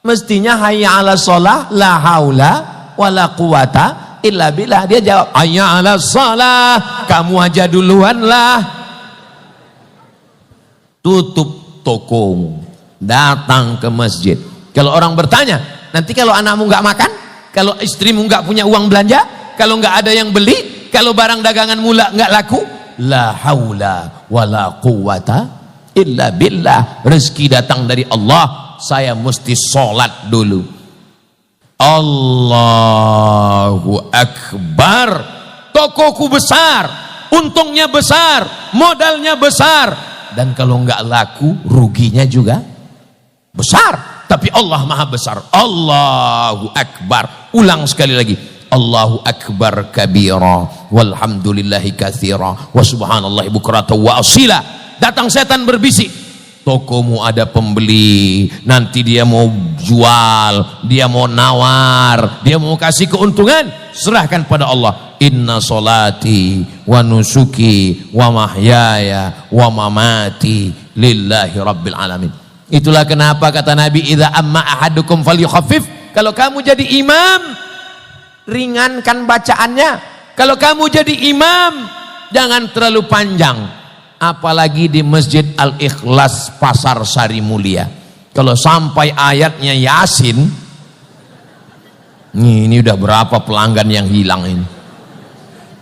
Mestinya hayya 'alas shalah, la haula wala quwata illa billah. Dia jawab hayya 'alas shalah, kamu aja duluan lah. Tutup tokomu, datang ke masjid. Kalau orang bertanya, nanti kalau anakmu nggak makan, kalau istrimu nggak punya uang belanja, kalau nggak ada yang beli, kalau barang dagangan mula nggak laku, la haula wala quwata illa billah. Rezeki datang dari Allah, saya mesti sholat dulu. Allahu Akbar. Tokoku besar, untungnya besar, modalnya besar, dan kalau nggak laku ruginya juga besar. Tapi Allah Maha Besar. Allahu Akbar. Ulang sekali lagi, Allahu Akbar kabira walhamdulillahi katsira wa subhanallahi bukratan wa asila. Datang setan berbisik, tokomu ada pembeli, nanti dia mau jual, dia mau nawar, dia mau kasih keuntungan, serahkan pada Allah. Inna solati wa nusuki wa mahyaya wa mamati lillahi rabbil alamin. Itulah kenapa kata Nabi, idza amma ahadukum falyukhaffif. Kalau kamu jadi imam, ringankan bacaannya. Kalau kamu jadi imam, jangan terlalu panjang. Apalagi di Masjid Al-Ikhlas Pasar Sari Mulia, kalau sampai ayatnya Yasin, ini udah berapa pelanggan yang hilang ini.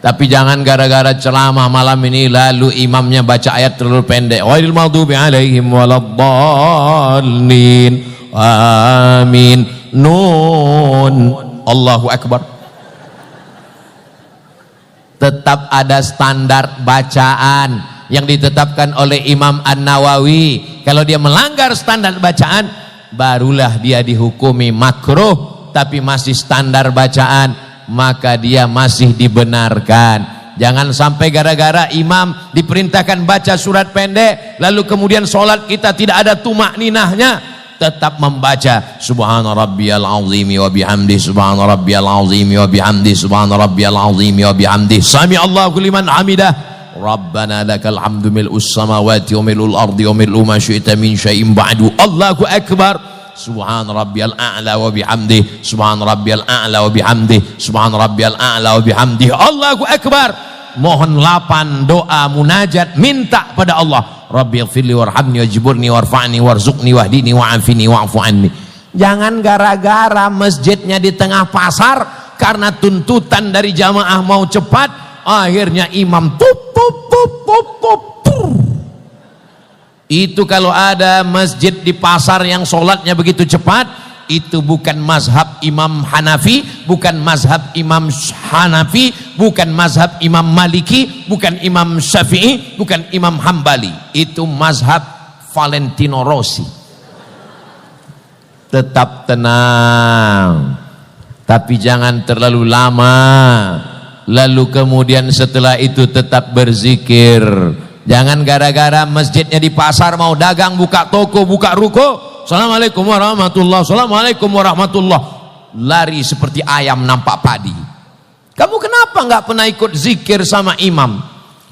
Tapi jangan gara-gara ceramah malam ini lalu imamnya baca ayat terlalu pendek. Ghairil maghdubi alaihim waladdallin. Amin. Nun. Allahu Akbar. Tetap ada standar bacaan yang ditetapkan oleh Imam An-Nawawi. Kalau dia melanggar standar bacaan, barulah dia dihukumi makruh. Tapi masih standar bacaan, maka dia masih dibenarkan. Jangan sampai gara-gara imam diperintahkan baca surat pendek, lalu kemudian sholat kita tidak ada tumak ninahnya. Tetap membaca subhana rabbiyal azimi wa bihamdi, subhana rabbiyal azimi wa bihamdi, subhana rabbiyal azimi wa bihamdi, sami Allahu liman hamidah, rabbana lakal hamdu mil'us samawati wa mil'ul ardi wa mil'u ma syi'ta min syai'in ba'du, Allahu akbar, subhana rabbiyal a'la wa bihamdi, subhana rabbiyal a'la wa bihamdi, subhana rabbiyal a'la wa bihamdi, Allahu akbar. Mohon lapan doa munajat, minta pada Allah, Rabbighfirli warhamni wajburni warfa'ni warzuqni wahdini wa'afini wa'fu anni. Jangan gara-gara masjidnya di tengah pasar, karena tuntutan dari jamaah mau cepat, akhirnya imam tup. Itu kalau ada masjid di pasar yang sholatnya begitu cepat, itu bukan mazhab Imam Hanafi, bukan mazhab Imam Hanafi, bukan mazhab Imam Maliki, bukan Imam Syafi'i, bukan Imam Hambali. Itu mazhab Valentino Rossi. Tetap tenang, tapi jangan terlalu lama. Lalu kemudian setelah itu tetap berzikir. Jangan gara-gara masjidnya di pasar mau dagang, buka toko, buka ruko, assalamualaikum warahmatullah, assalamualaikum warahmatullah, lari seperti ayam nampak padi. Kamu kenapa nggak pernah ikut zikir sama imam?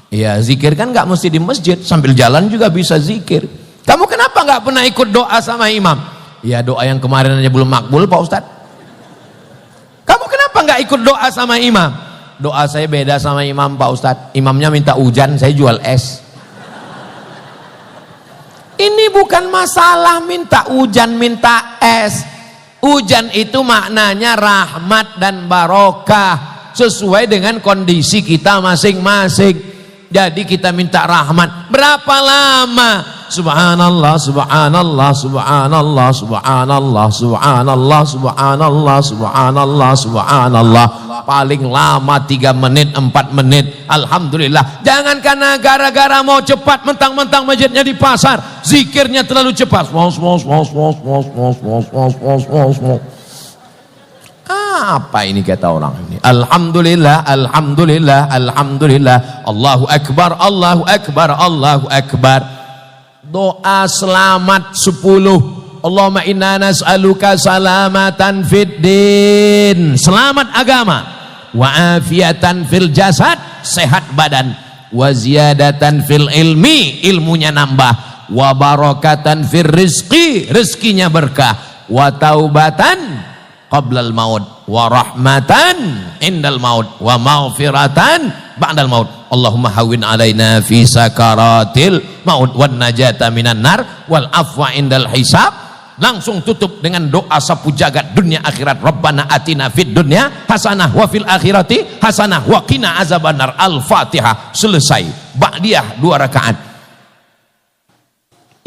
Ya zikir kan nggak mesti di masjid, sambil jalan juga bisa zikir. Kamu kenapa nggak pernah ikut doa sama imam? Ya doa yang kemarin aja belum makbul Pak Ustadz. Kamu kenapa nggak ikut doa sama imam? Doa saya beda sama imam Pak Ustadz. Imamnya minta hujan, saya jual es. Ini bukan masalah minta hujan, minta es. Hujan itu maknanya rahmat dan barokah sesuai dengan kondisi kita masing-masing. Jadi kita minta rahmat. Berapa lama? Subhanallah, subhanallah, subhanallah, subhanallah, subhanallah, subhanallah, subhanallah, subhanallah. Paling lama 3 menit, 4 menit. Alhamdulillah. Jangan karena gara-gara mau cepat mentang-mentang masjidnya di pasar, zikirnya terlalu cepat. Apa ini kata orang ini? Alhamdulillah, alhamdulillah, alhamdulillah. Allahu akbar, Allahu akbar, Allahu akbar. Doa selamat 10. Allahumma inna nas'aluka salamatan fid din, selamat agama, wa afiatan fil jasad, sehat badan, wa ziyadatan fil ilmi, ilmunya nambah, wa barakatan fil rizqi, rezekinya berkah, wa taubatan qablal maut, wa rahmatan indal maut, wa maghfiratan ba'dal maut. Allahumma hawwin alaina fi sakaratil maut wan najata minan nar wal afwa indal hisab. Langsung tutup dengan doa sapu jagat dunia akhirat. Rabbana atina fid dunya hasanah wa fil akhirati hasanah wa qina azabannar. Al-Fatihah. Selesai. Ba'diyah 2 rakaat.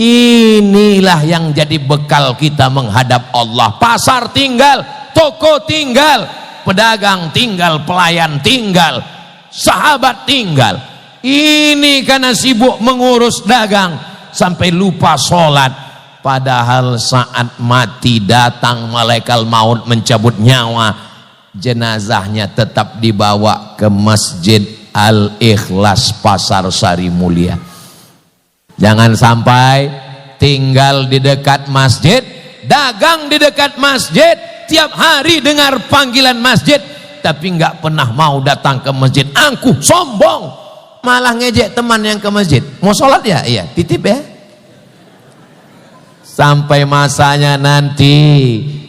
Inilah yang jadi bekal kita menghadap Allah. Pasar tinggal, toko tinggal, pedagang tinggal, pelayan tinggal, sahabat tinggal. Ini karena sibuk mengurus dagang sampai lupa sholat. Padahal saat mati datang malaikat maut mencabut nyawa, jenazahnya tetap dibawa ke Masjid Al-Ikhlas Pasar Sari Mulia. Jangan sampai tinggal di dekat masjid, dagang di dekat masjid, tiap hari dengar panggilan masjid, tapi nggak pernah mau datang ke masjid. Angkuh, sombong, malah ngejek teman yang ke masjid. Mau sholat ya? Iya, titip ya. Sampai masanya nanti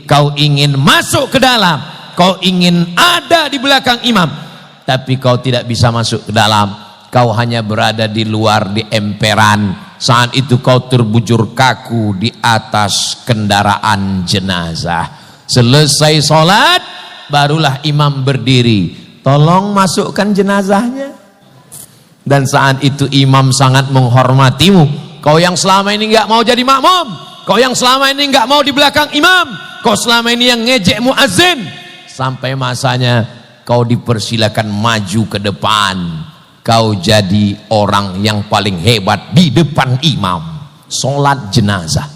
kau ingin masuk ke dalam, kau ingin ada di belakang imam, tapi kau tidak bisa masuk ke dalam. Kau hanya berada di luar, di emperan. Saat itu kau terbujur kaku di atas kendaraan jenazah. Selesai sholat, barulah imam berdiri, tolong masukkan jenazahnya. Dan saat itu imam sangat menghormatimu. Kau yang selama ini nggak mau jadi makmum, kau yang selama ini nggak mau di belakang imam, kau selama ini yang ngejek muazzin, sampai masanya kau dipersilakan maju ke depan. Kau jadi orang yang paling hebat di depan imam. Sholat jenazah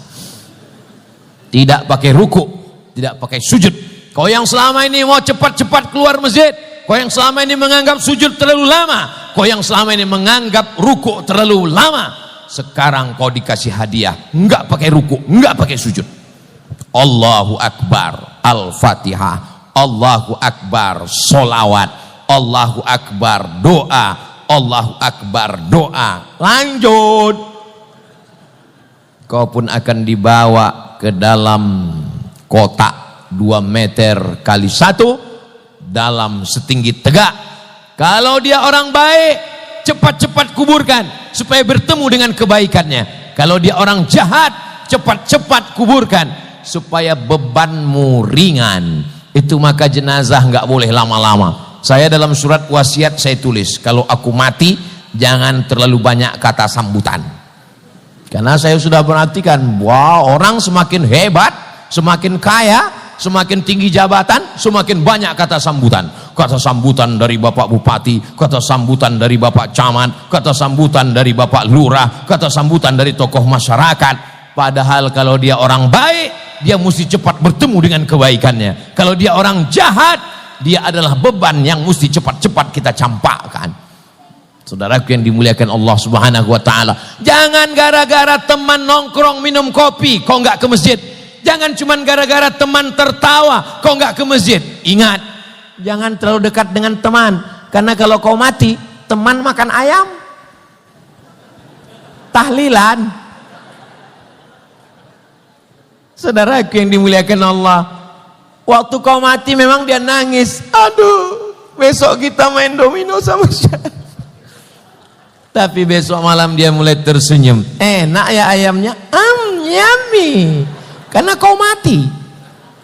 tidak pakai ruku, tidak pakai sujud. Kau yang selama ini mau cepat-cepat keluar masjid, kau yang selama ini menganggap sujud terlalu lama, kau yang selama ini menganggap ruku terlalu lama, sekarang kau dikasih hadiah, enggak pakai ruku, enggak pakai sujud. Allahu Akbar, Al-Fatihah, Allahu Akbar, solawat, Allahu Akbar, doa, Allahu Akbar, doa. Lanjut, kau pun akan dibawa ke dalam kotak 2 meter kali 1 dalam setinggi tegak. Kalau dia orang baik, cepat-cepat kuburkan supaya bertemu dengan kebaikannya. Kalau dia orang jahat, cepat-cepat kuburkan supaya bebanmu ringan. Itu maka jenazah nggak boleh lama-lama. Saya dalam surat wasiat saya tulis, kalau aku mati jangan terlalu banyak kata sambutan. Karena saya sudah perhatikan, wah, orang semakin hebat, semakin kaya, semakin tinggi jabatan, semakin banyak kata sambutan. Kata sambutan dari Bapak Bupati, kata sambutan dari Bapak Camat, kata sambutan dari Bapak Lurah, kata sambutan dari tokoh masyarakat. Padahal kalau dia orang baik, dia mesti cepat bertemu dengan kebaikannya. Kalau dia orang jahat, dia adalah beban yang mesti cepat-cepat kita campakkan. Saudaraku yang dimuliakan Allah Subhanahu wa taala, jangan gara-gara teman nongkrong minum kopi kau enggak ke masjid. Jangan cuman gara-gara teman tertawa kau enggak ke masjid. Ingat, jangan terlalu dekat dengan teman, karena kalau kau mati, teman makan ayam. Tahlilan. Saudaraku yang dimuliakan Allah, waktu kau mati memang dia nangis, aduh besok kita main domino sama siapa. Tapi besok malam dia mulai tersenyum, enak ya ayamnya, yummy, karena kau mati.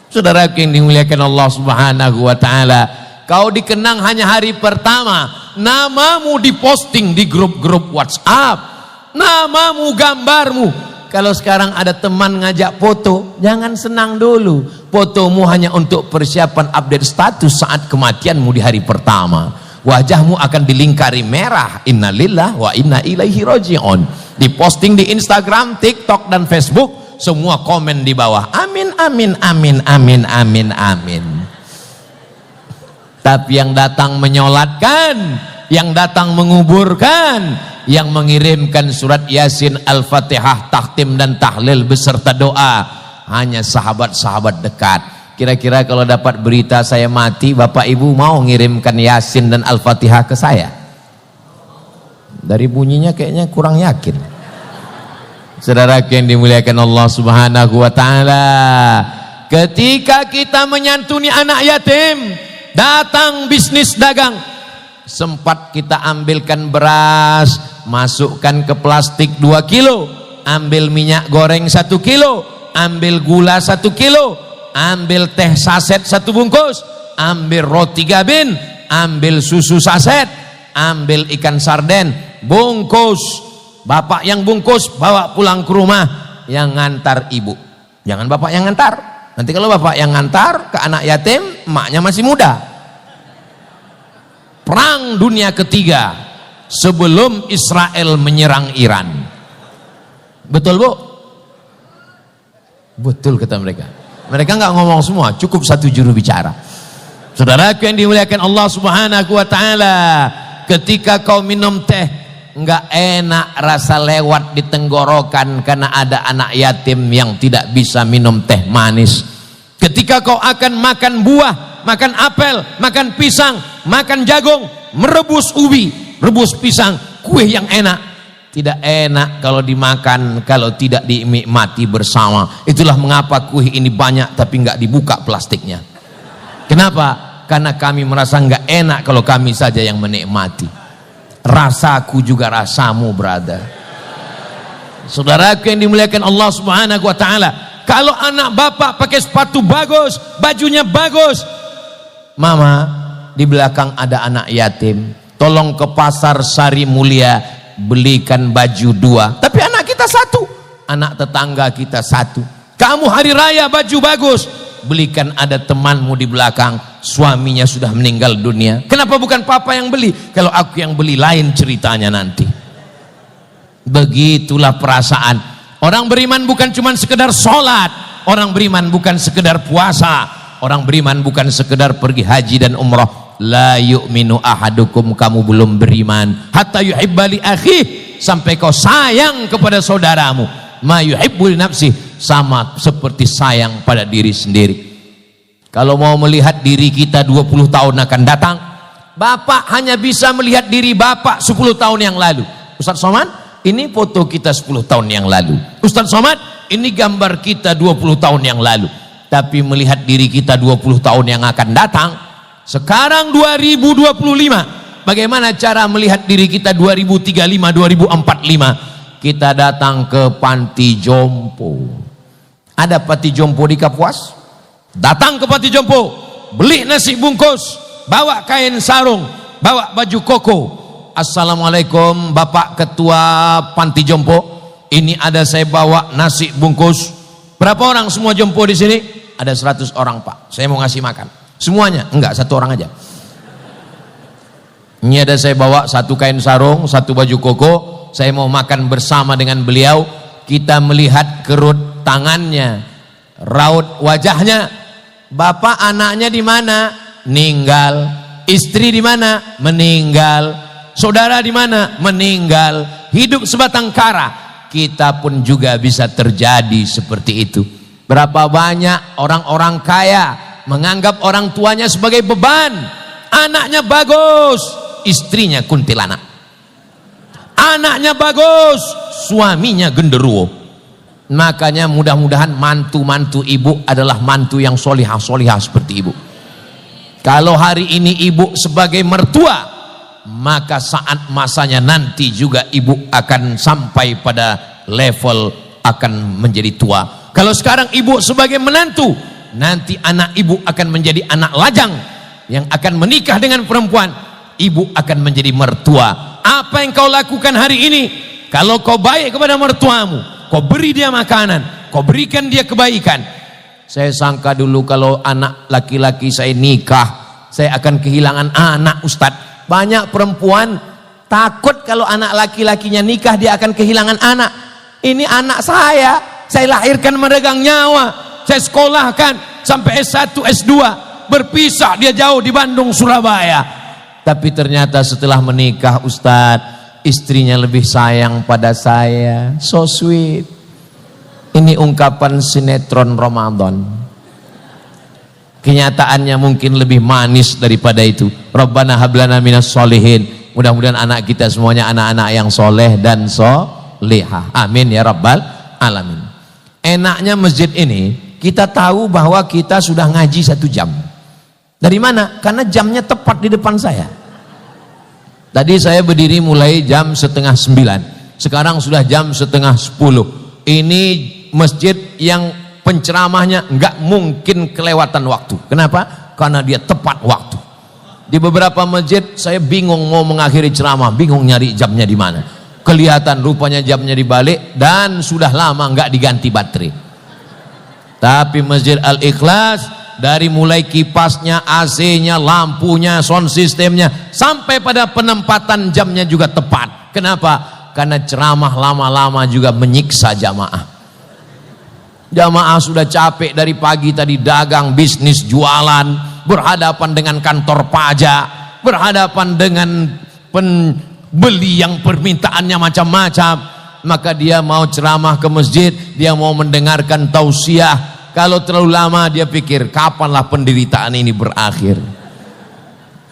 Saudaraku yang dimuliakan Allah Subhanahu wa ta'ala, kau dikenang hanya hari pertama, namamu diposting di grup-grup WhatsApp, namamu, gambarmu. Kalau sekarang ada teman ngajak foto, jangan senang dulu. Fotomu hanya untuk persiapan update status saat kematianmu di hari pertama. Wajahmu akan dilingkari merah, innalillah wa inna ilaihi raji'un. Diposting di Instagram, TikTok dan Facebook, semua komen di bawah, amin amin amin amin amin amin. Tapi yang datang menyolatkan, yang datang menguburkan, yang mengirimkan surat Yasin, Al-Fatihah, takhtim dan tahlil beserta doa, hanya sahabat-sahabat dekat. Kira-kira kalau dapat berita saya mati, Bapak Ibu mau ngirimkan Yasin dan Al-Fatihah ke saya? Dari bunyinya kayaknya kurang yakin. Saudara yang dimuliakan Allah Subhanahu wa ta'ala, ketika kita menyantuni anak yatim, datang bisnis dagang, sempat kita ambilkan beras, masukkan ke plastik 2 kilo, ambil minyak goreng 1 kilo, ambil gula 1 kilo, ambil teh saset 1 bungkus, ambil roti gabin, ambil susu saset, ambil ikan sarden, bungkus. Bapak yang bungkus bawa pulang ke rumah, yang ngantar ibu. Jangan bapak yang ngantar. Nanti kalau bapak yang ngantar ke anak yatim, emaknya masih muda. Perang dunia ketiga sebelum Israel menyerang Iran. Betul Bu? Betul kata mereka. Mereka nggak ngomong semua, cukup 1 juru bicara. Saudaraku yang dimuliakan Allah Subhanahu wa ta'ala, ketika kau minum teh nggak enak, rasa lewat di tenggorokan karena ada anak yatim yang tidak bisa minum teh manis. Ketika kau akan makan buah, makan apel, makan pisang, makan jagung, merebus ubi, rebus pisang, kue yang enak, tidak enak kalau dimakan kalau tidak dinikmati bersama. Itulah mengapa kue ini banyak tapi nggak dibuka plastiknya. Kenapa? Karena kami merasa nggak enak kalau kami saja yang menikmati. Rasaku juga rasamu, brother. Saudaraku yang dimuliakan Allah Subhanahu wa ta'ala, kalau anak bapak pakai sepatu bagus, bajunya bagus, mama, di belakang ada anak yatim, tolong ke pasar Sari Mulia belikan baju 2, tapi anak kita 1, anak tetangga kita 1. Kamu hari raya baju bagus, belikan ada temanmu di belakang, suaminya sudah meninggal dunia. Kenapa bukan papa yang beli? Kalau aku yang beli lain ceritanya nanti. Begitulah perasaan orang beriman. Bukan cuma sekedar sholat, orang beriman bukan sekedar puasa, orang beriman bukan sekedar pergi haji dan umrah. La yu'minu ahadukum, kamu belum beriman hatta yuhibba li akhih, sampai kau sayang kepada saudaramu ma yuhibbu li nafsih, sama seperti sayang pada diri sendiri. Kalau mau melihat diri kita 20 tahun akan datang, bapak hanya bisa melihat diri bapak 10 tahun yang lalu. Ustaz Somad, ini foto kita 10 tahun yang lalu. Ustaz Somad, ini gambar kita 20 tahun yang lalu. Tapi melihat diri kita 20 tahun yang akan datang, sekarang 2025, bagaimana cara melihat diri kita 2035, 2045? Kita datang ke panti jompo. Ada panti jompo di Kapuas? Datang ke panti jompo, beli nasi bungkus, bawa kain sarung, bawa baju koko. Assalamualaikum Bapak Ketua Panti Jompo, ini ada saya bawa nasi bungkus. Berapa orang semua jompo di sini? Ada 100 orang Pak, saya mau ngasih makan. Semuanya? Enggak, 1 orang aja. Ini ada saya bawa 1 kain sarung, 1 baju koko, saya mau makan bersama dengan beliau. Kita melihat kerut tangannya, raut wajahnya. Bapak anaknya di mana? Meninggal. Istri di mana? Meninggal. Saudara di mana? Meninggal. Hidup sebatang kara. Kita pun juga bisa terjadi seperti itu. Berapa banyak orang-orang kaya menganggap orang tuanya sebagai beban. Anaknya bagus, istrinya kuntilanak. Anaknya bagus, suaminya genderuwo. Makanya mudah-mudahan mantu-mantu ibu adalah mantu yang solihah-solihah seperti ibu. Kalau hari ini ibu sebagai mertua, maka saat masanya nanti juga ibu akan sampai pada level akan menjadi tua. Kalau sekarang ibu sebagai menantu, nanti anak ibu akan menjadi anak lajang yang akan menikah dengan perempuan. Ibu akan menjadi mertua. Apa yang kau lakukan hari ini? Kalau kau baik kepada mertuamu, kau beri dia makanan, kau berikan dia kebaikan. Saya sangka dulu kalau anak laki-laki saya nikah, saya akan kehilangan anak, Ustadz. Banyak perempuan takut kalau anak laki-lakinya nikah dia akan kehilangan anak. Ini anak saya lahirkan meregang nyawa, saya sekolahkan sampai S1, S2, berpisah dia jauh di Bandung, Surabaya. Tapi ternyata setelah menikah, Ustadz, istrinya lebih sayang pada saya. So sweet. Ini ungkapan sinetron Ramadan. Kenyataannya mungkin lebih manis daripada itu. Rabbana hablana minas solihin. Mudah-mudahan anak kita semuanya anak-anak yang soleh dan solehah. Amin ya rabbal alamin. Enaknya masjid ini, kita tahu bahwa kita sudah ngaji 1 jam. Dari mana? Karena jamnya tepat di depan saya. Tadi saya berdiri mulai jam 8:30. Sekarang sudah jam 9:30. Ini masjid yang penceramahnya nggak mungkin kelewatan waktu. Kenapa? Karena dia tepat waktu. Di beberapa masjid saya bingung mau mengakhiri ceramah, bingung nyari jamnya di mana. Kelihatan rupanya jamnya dibalik dan sudah lama nggak diganti baterai. Tapi Masjid Al-Ikhlas, dari mulai kipasnya, AC-nya, lampunya, sound systemnya, sampai pada penempatan jamnya juga tepat. Kenapa? Karena ceramah lama-lama juga menyiksa jamaah. Jamaah sudah capek dari pagi tadi dagang, bisnis, jualan, berhadapan dengan kantor pajak, berhadapan dengan pembeli yang permintaannya macam-macam. Maka dia mau ceramah ke masjid, dia mau mendengarkan tausiah. Kalau terlalu lama dia pikir kapanlah penderitaan ini berakhir.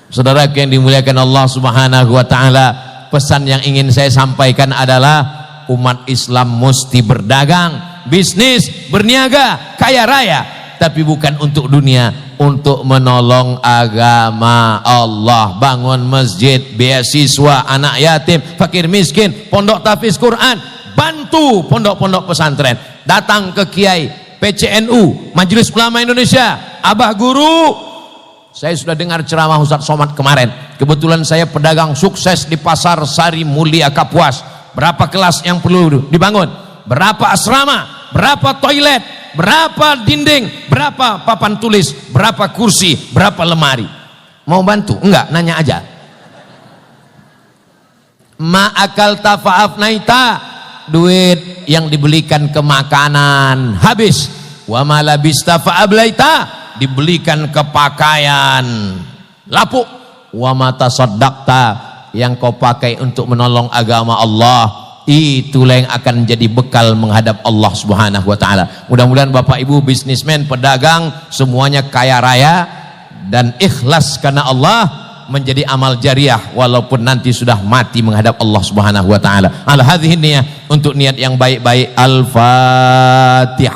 Saudara yang dimuliakan Allah Subhanahu wa taala, pesan yang ingin saya sampaikan adalah umat Islam mesti berdagang, bisnis, berniaga, kaya raya, tapi bukan untuk dunia, untuk menolong agama Allah. Bangun masjid, beasiswa anak yatim, fakir miskin, pondok tahfiz Quran, bantu pondok-pondok pesantren, datang ke kiai, PCNU, Majelis Ulama Indonesia, Abah Guru. Saya sudah dengar ceramah Ustadz Somad kemarin. Kebetulan saya pedagang sukses di Pasar Sari Mulia Kapuas. Berapa kelas yang perlu dibangun? Berapa asrama? Berapa toilet? Berapa dinding? Berapa papan tulis? Berapa kursi? Berapa lemari? Mau bantu? Enggak, nanya aja. Ma'akal tafa'afnaita, duit yang dibelikan ke makanan habis. Wa malabista fa'ablaita, dibelikan ke pakaian lapuk. Wa matasaddaqta, yang kau pakai untuk menolong agama Allah, itulah yang akan jadi bekal menghadap Allah Subhanahu wa taala. Mudah-mudahan Bapak Ibu bisnismen, pedagang, semuanya kaya raya dan ikhlas karena Allah, menjadi amal jariah walaupun nanti sudah mati menghadap Allah Subhanahu wa taala. Al hadhihi niyah, untuk niat yang baik-baik. Al-Fatihah.